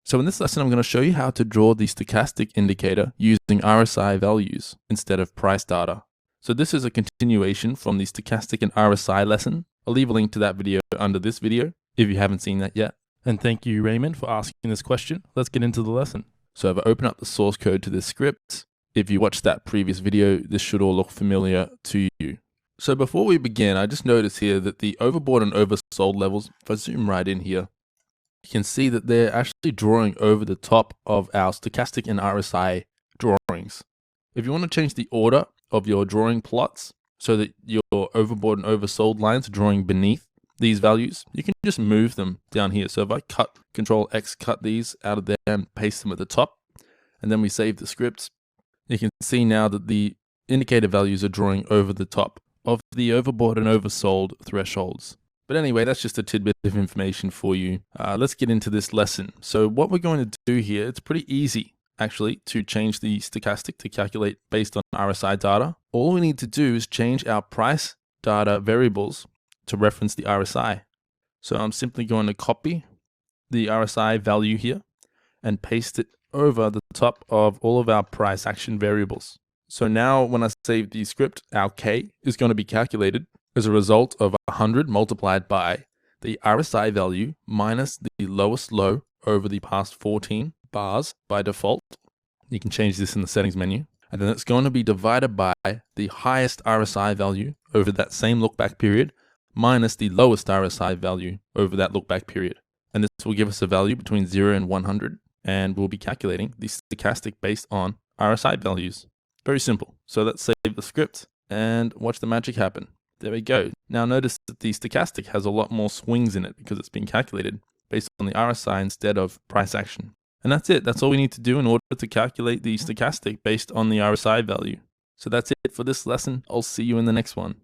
So in this lesson, I'm going to show you how to draw the stochastic indicator using RSI values instead of price data. So this is a continuation from the stochastic and RSI lesson. I'll leave a link to that video under this video if you haven't seen that yet. And thank you, Raymond, for asking this question. Let's get into the lesson. So if I open up the source code to this script, if you watched that previous video, this should all look familiar to you. So before we begin, I just noticed here that the overbought and oversold levels, if I zoom right in here, you can see that they're actually drawing over the top of our stochastic and RSI drawings. If you want to change the order of your drawing plots so that your overbought and oversold lines are drawing beneath these values, you can just move them down here. So if I Control X, cut these out of there and paste them at the top, and then we save the script, you can see now that the indicator values are drawing over the top of the overbought and oversold thresholds. But anyway, that's just a tidbit of information for you. Let's get into this lesson. So what we're going to do here, it's pretty easy actually to change the stochastic to calculate based on RSI data. All we need to do is change our price data variables to reference the RSI. So I'm simply going to copy the RSI value here and paste it over the top of all of our price action variables. So now when I save the script, our K is going to be calculated as a result of 100 multiplied by the RSI value minus the lowest low over the past 14 bars by default. You can change this in the settings menu. And then it's going to be divided by the highest RSI value over that same look back period minus the lowest RSI value over that look back period. And this will give us a value between 0 and 100. And we'll be calculating the stochastic based on RSI values. Very simple. So let's save the script and watch the magic happen. There we go. Now notice that the stochastic has a lot more swings in it because it's been calculated based on the RSI instead of price action. And that's it. That's all we need to do in order to calculate the stochastic based on the RSI value. So that's it for this lesson. I'll see you in the next one.